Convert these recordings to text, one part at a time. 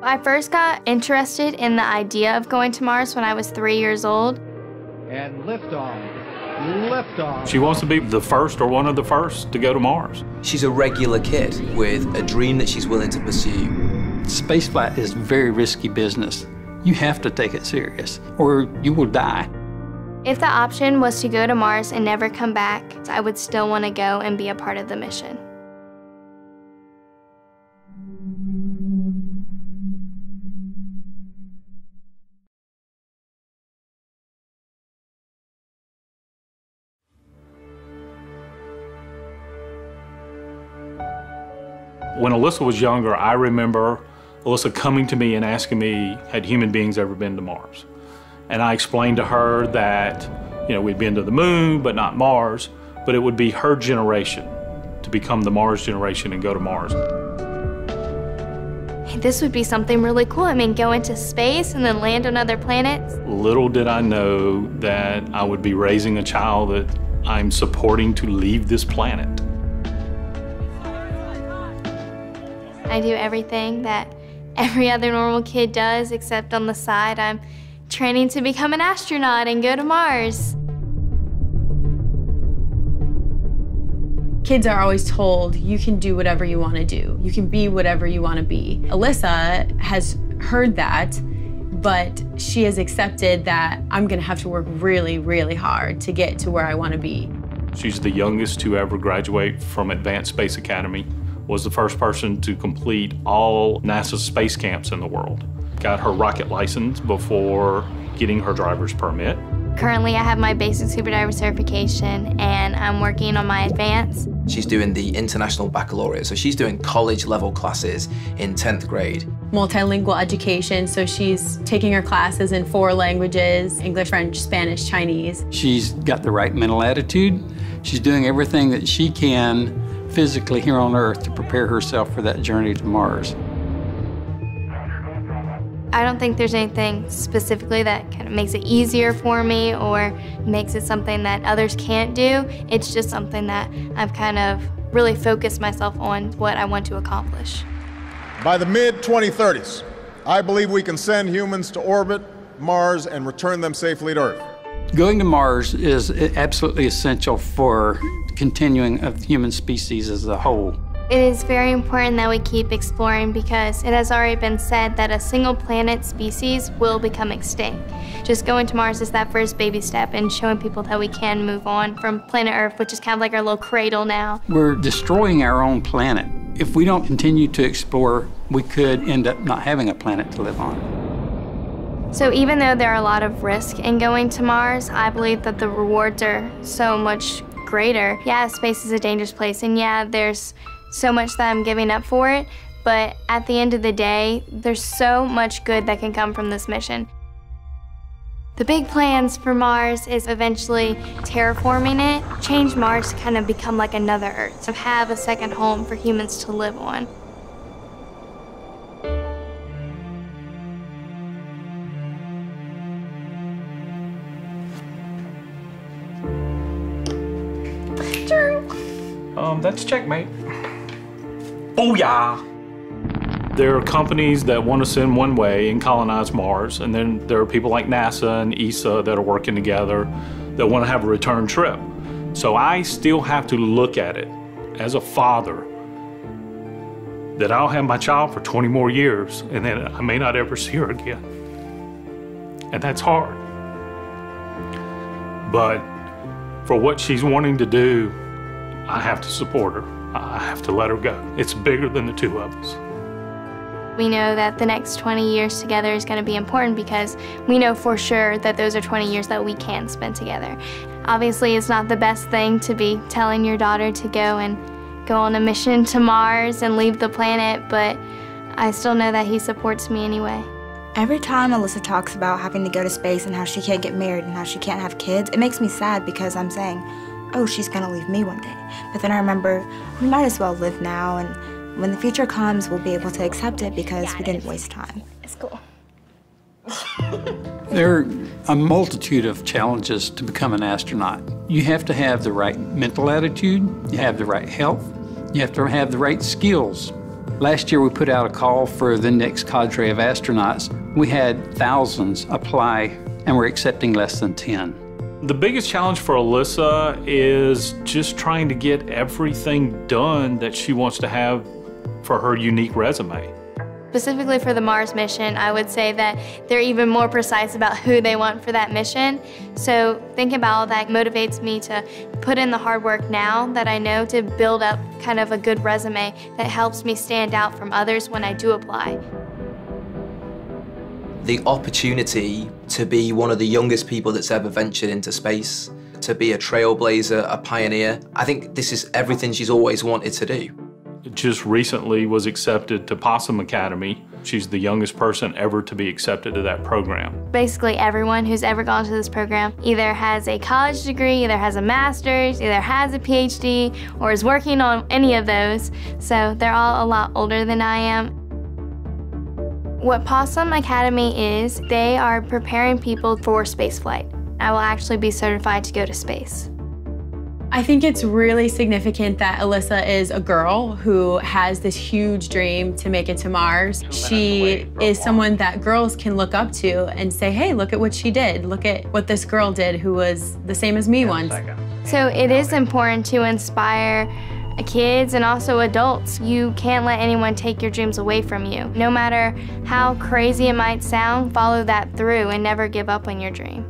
I first got interested in the idea of going to Mars when I was 3 years old. And liftoff. Liftoff. She wants to be the first or one of the first to go to Mars. She's a regular kid with a dream that she's willing to pursue. Spaceflight is very risky business. You have to take it serious, or you will die. If the option was to go to Mars and never come back, I would still want to go and be a part of the mission. When Alyssa was younger, I remember Alyssa coming to me and asking me, had human beings ever been to Mars? And I explained to her that, we'd been to the moon, but not Mars, but it would be her generation to become the Mars generation and go to Mars. This would be something really cool. I mean, go into space and then land on other planets. Little did I know that I would be raising a child that I'm supporting to leave this planet. I do everything that every other normal kid does, except on the side, I'm training to become an astronaut and go to Mars. Kids are always told, you can do whatever you want to do. You can be whatever you want to be. Alyssa has heard that, but she has accepted that I'm going to have to work really, really hard to get to where I want to be. She's the youngest to ever graduate from Advanced Space Academy, was the first person to complete all NASA's space camps in the world. Got her rocket license before getting her driver's permit. Currently, I have my basic scuba diver certification, and I'm working on my advanced. She's doing the International Baccalaureate, so she's doing college-level classes in 10th grade. Multilingual education, so she's taking her classes in 4 languages, English, French, Spanish, Chinese. She's got the right mental attitude. She's doing everything that she can physically here on Earth to prepare herself for that journey to Mars. I don't think there's anything specifically that kind of makes it easier for me or makes it something that others can't do. It's just something that I've kind of really focused myself on what I want to accomplish. By the mid-2030s, I believe we can send humans to orbit Mars and return them safely to Earth. Going to Mars is absolutely essential for continuing of the human species as a whole. It is very important that we keep exploring because it has already been said that a single planet species will become extinct. Just going to Mars is that first baby step in showing people that we can move on from planet Earth, which is kind of like our little cradle now. We're destroying our own planet. If we don't continue to explore, we could end up not having a planet to live on. So even though there are a lot of risk in going to Mars, I believe that the rewards are so much greater. Yeah, space is a dangerous place, and yeah, there's so much that I'm giving up for it, but at the end of the day, there's so much good that can come from this mission. The big plans for Mars is eventually terraforming it, change Mars to kind of become like another Earth, to have a second home for humans to live on. That's checkmate. Booyah! There are companies that want to send one way and colonize Mars, and then there are people like NASA and ESA that are working together that want to have a return trip. So I still have to look at it as a father that I'll have my child for 20 more years, and then I may not ever see her again. And that's hard. But for what she's wanting to do, I have to support her. I have to let her go. It's bigger than the two of us. We know that the next 20 years together is going to be important because we know for sure that those are 20 years that we can spend together. Obviously, it's not the best thing to be telling your daughter to go on a mission to Mars and leave the planet, but I still know that he supports me anyway. Every time Alyssa talks about having to go to space and how she can't get married and how she can't have kids, it makes me sad because I'm saying, oh, she's gonna leave me one day. But then I remember, we might as well live now, and when the future comes, we'll be able to accept it because we didn't waste time. It's cool. There are a multitude of challenges to become an astronaut. You have to have the right mental attitude, you have the right health, you have to have the right skills. Last year we put out a call for the next cadre of astronauts. We had thousands apply and we're accepting less than 10. The biggest challenge for Alyssa is just trying to get everything done that she wants to have for her unique resume. Specifically for the Mars mission, I would say that they're even more precise about who they want for that mission. So thinking about all that motivates me to put in the hard work now that I know to build up kind of a good resume that helps me stand out from others when I do apply. The opportunity to be one of the youngest people that's ever ventured into space, to be a trailblazer, a pioneer, I think this is everything she's always wanted to do. Just recently was accepted to Possum Academy. She's the youngest person ever to be accepted to that program. Basically everyone who's ever gone to this program either has a college degree, either has a master's, either has a PhD, or is working on any of those. So they're all a lot older than I am. What Possum Academy is, they are preparing people for spaceflight. I will actually be certified to go to space. I think it's really significant that Alyssa is a girl who has this huge dream to make it to Mars. She is someone that girls can look up to and say, hey, look at what she did. Look at what this girl did who was the same as me once. So it is important to inspire kids and also adults. You can't let anyone take your dreams away from you. No matter how crazy it might sound, follow that through and never give up on your dream.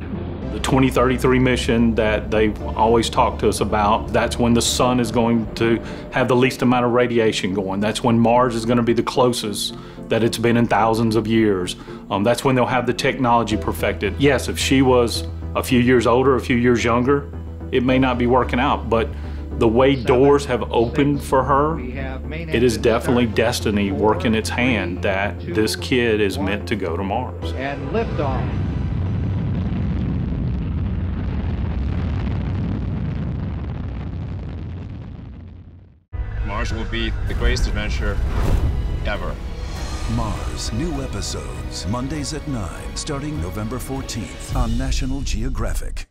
The 2033 mission that they've always talked to us about, that's when the sun is going to have the least amount of radiation going. That's when Mars is going to be the closest that it's been in thousands of years. That's when they'll have the technology perfected. Yes, if she was a few years older, a few years younger, it may not be working out, but the way doors have opened for her, it is definitely destiny working its hand that this kid is meant to go to Mars. And liftoff. Mars will be the greatest adventure ever. Mars, new episodes, Mondays at 9, starting November 14th on National Geographic.